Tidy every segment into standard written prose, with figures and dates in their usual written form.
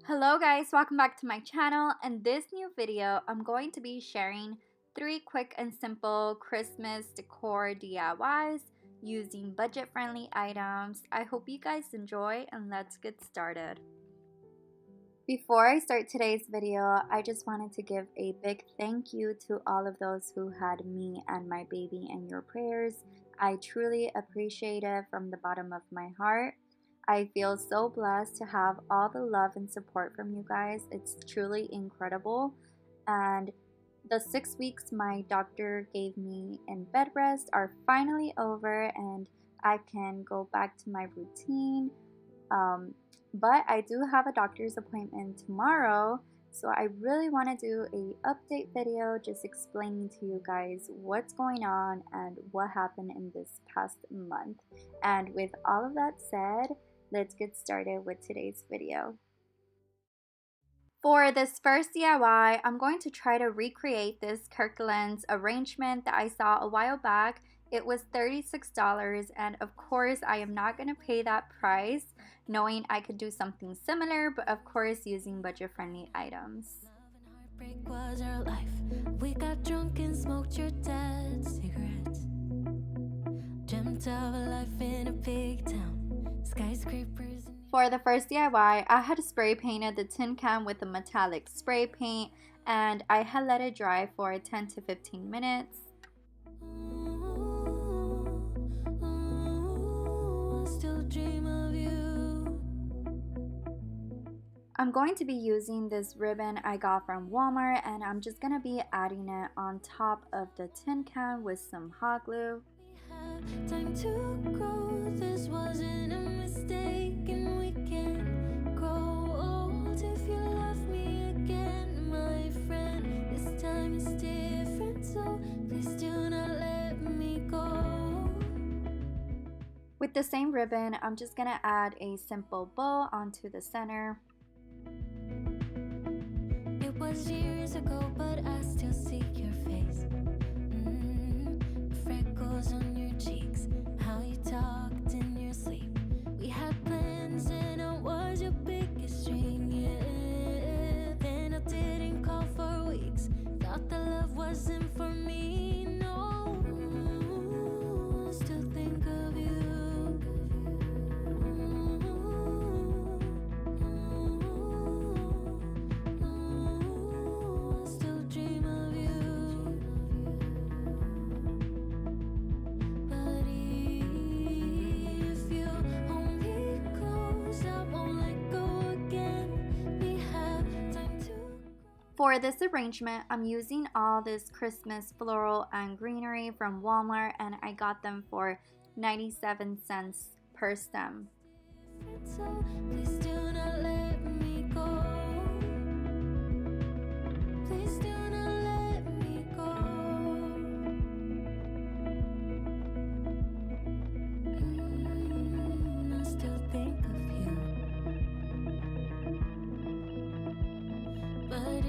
Hello guys, welcome back to my channel. In this new video, I'm going to be sharing 3 quick and simple Christmas decor DIYs using budget-friendly items. I hope you guys enjoy and let's get started. Before I start today's video, I just wanted to give a big thank you to all of those who had me and my baby in your prayers. I truly appreciate it from the bottom of my heart. I feel so blessed to have all the love and support from you guys. It's truly incredible. And the 6 weeks my doctor gave me in bed rest are finally over and I can go back to my routine. But I do have a doctor's appointment tomorrow, so I really want to do a update video just explaining to you guys what's going on and what happened in this past month. And with all of that said, let's get started with today's video. For this first DIY, I'm going to try to recreate this Kirklands arrangement that I saw a while back. It was $36, and of course I am not going to pay that price, knowing I could do something similar, but of course using budget-friendly items. Heartbreak was our life. We got drunk and smoked your dad's cigarettes. Dreamt of a life in a big town, skyscrapers. For the first DIY, I had spray painted the tin can with a metallic spray paint, and I had let it dry for 10 to 15 minutes. Still dream of you. I'm going to be using this ribbon I got from Walmart, and I'm just going to be adding it on top of the tin can with some hot glue. Time to grow, this wasn't a mistake, and we can grow old if you love me again, my friend. This time is different, so please do not let me go. With the same ribbon, I'm just gonna add a simple bow onto the center. It was years ago, but I still see your face. Freckles on your cheeks, how you talked in your sleep. We had plans and I was your biggest dream, yeah. Then I didn't call for weeks, thought the love wasn't for me, no. I still think of you. I still dream of you. But if you hold me close, I won't let go again. We have time to. For this arrangement, I'm using all this Christmas floral and greenery from Walmart, and I got them for 97 cents per stem. So please do not let me go. Please do not let me go. I still think of you. But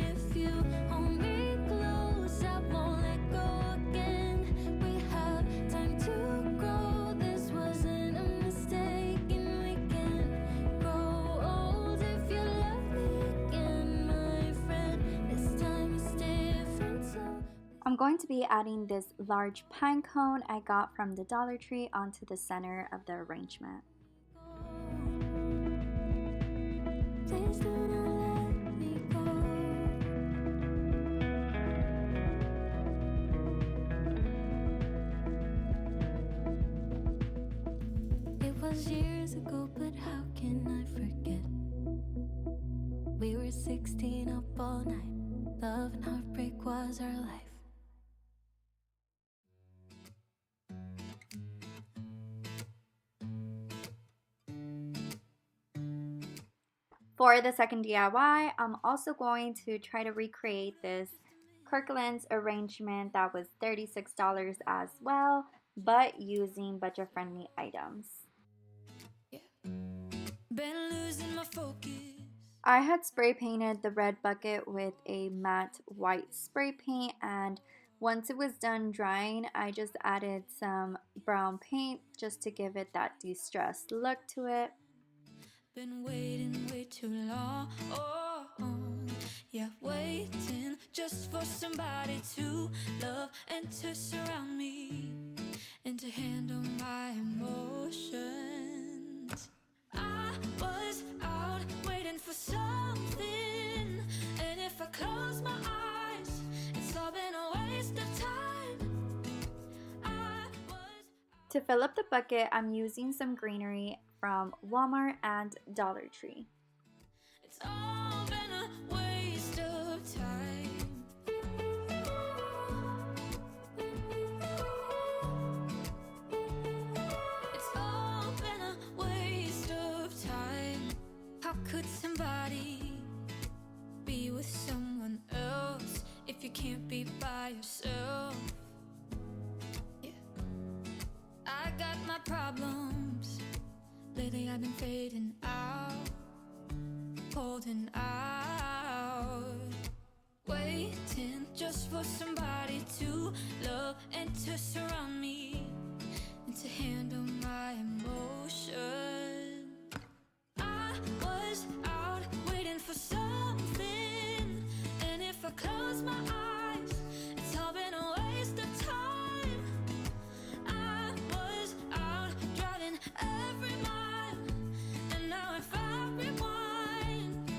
if you hold me close, I won't let go again. We have time to grow. This wasn't a mistake, and we can grow old if you love me again, my friend. This time is different, so. I'm going to be adding this large pine cone I got from the Dollar Tree onto the center of the arrangement. Please do not let me go. It was years ago, but how can I forget? We were 16 up all night. Love and heartbreak was our life. For the second DIY, I'm also going to try to recreate this Kirklands arrangement that was $36 as well, but using budget-friendly items. Been losing my focus. I had spray painted the red bucket with a matte white spray paint, and once it was done drying, I just added some brown paint just to give it that distressed look to it. Been waiting too long. Yeah, waiting just for somebody to love and to surround me and to handle my emotions. I was out waiting for something, and if I close my eyes, it's all been a waste of time. To fill up the bucket, I'm using some greenery from Walmart and Dollar Tree. It's all been a waste of time. It's all been a waste of time. How could somebody be with someone else if you can't be by yourself? Yeah. I got my problems. Lately I've been fading out, holding out, waiting just for somebody to love and to surround me and to handle my emotion. I was out waiting for something, and if I close my eyes, it's all been a waste of time. I was out driving every mile, and now if I rewind,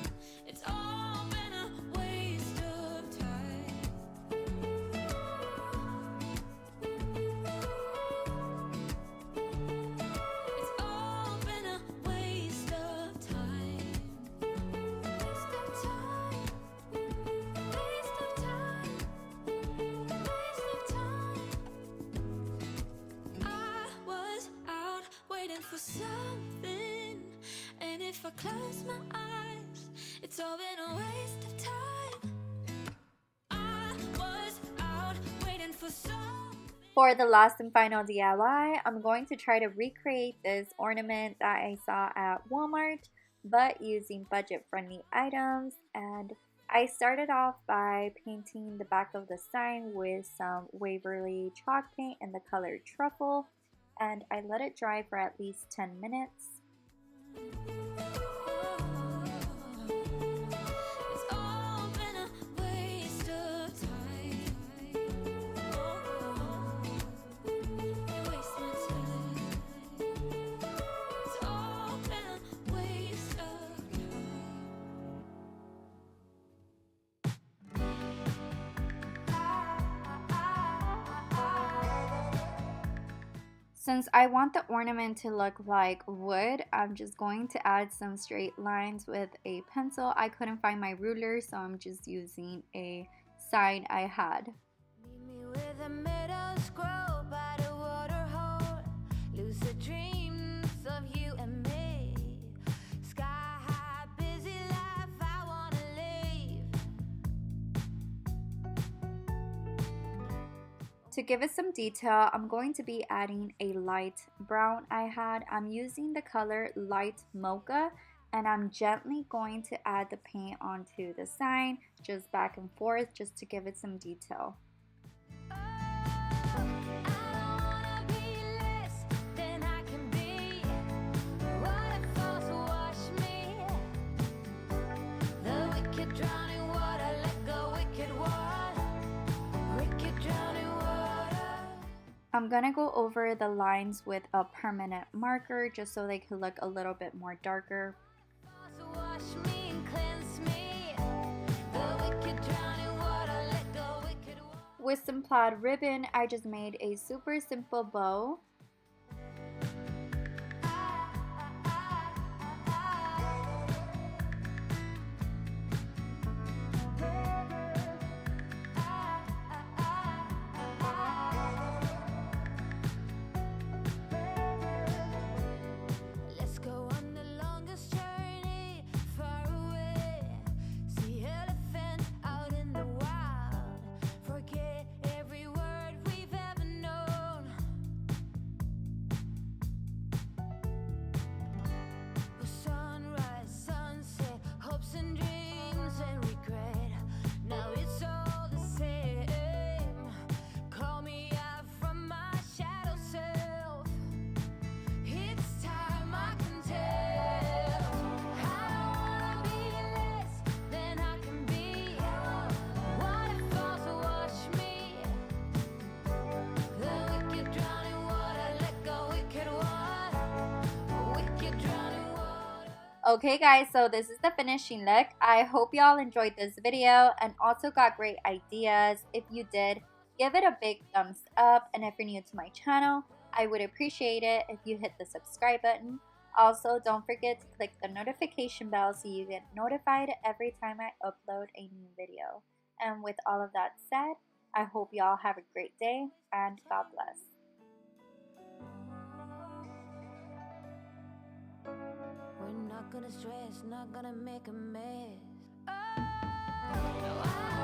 it's all been a waste of time. It's all been a waste of time. Waste of time. Waste of time. Waste of time. I was out waiting for something, and if I close my eyes, it's all been a waste of time. I was out waiting for something. For the last and final DIY, I'm going to try to recreate this ornament that I saw at Walmart, but using budget-friendly items. And I started off by painting the back of the sign with some Waverly chalk paint in the color truffle, and I let it dry for at least 10 minutes. It's all been a waste of time. You waste my time. It's all been a waste of Since I want the ornament to look like wood, I'm just going to add some straight lines with a pencil. I couldn't find my ruler, so I'm just using a sign I had. Meet me with a middle scroll by the water hole. Lucid dreams of you and me. Sky high, busy life I wanna live. To give it some detail, I'm going to be adding a light brown I had. I'm using the color light mocha, and I'm gently going to add the paint onto the sign, just back and forth, just to give it some detail. I don't wanna be less than I can be. Waterfalls wash me. The wicked drowning water, let go, wicked water. Wicked drowning water. I'm gonna go over the lines with a permanent marker just so they could look a little bit more darker. Wash me and cleanse me. The wicked drowning water, let go, wicked water. With some plaid ribbon, I just made a super simple bow. Let's go on the longest journey far away. See elephants out in the wild. Forget every word we've ever known. Okay guys, so this is the finishing look. I hope y'all enjoyed this video and also got great ideas. If you did, give it a big thumbs up, and if you're new to my channel, I would appreciate it if you hit the subscribe button. Also, don't forget to click the notification bell so you get notified every time I upload a new video. And with all of that said, I hope y'all have a great day and God bless. We're not gonna stress, not gonna make a mess. Oh, no,